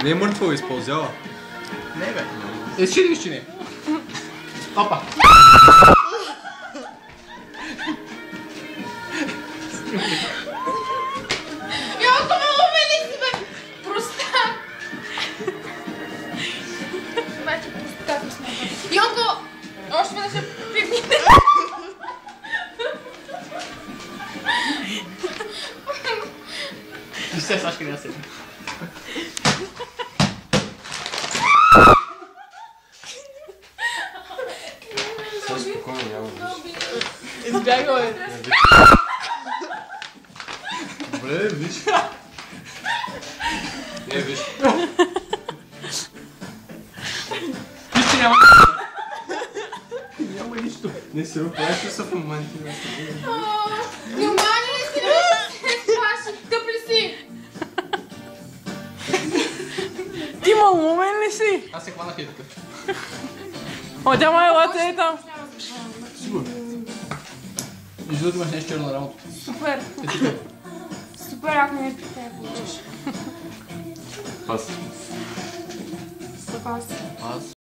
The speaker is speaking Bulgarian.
Не е мъртво, използява. Не бе. Изчини, изчини. Опа. Йонко, ме умели си, бе! Простак! Значи простак ми сме. Йонко, още веднъж ще пипни. Ти се, Сашка, няма седи. Сега спокойно, няма да виж. Избягал е. Добре, виж. Не, виж. Виж, че няма. Няма нищо. Не се оправяш са в момента. Нормални ли си, бе? Спаши, тъп ли си? Ти малумен ли си? Аз се хванах и такъв. О, тя ма ела те там. Сигурно. Между другото имаш нещо черно на рамото. Супер. Супер, ако не те получиш. Аз. Съпас. Аз.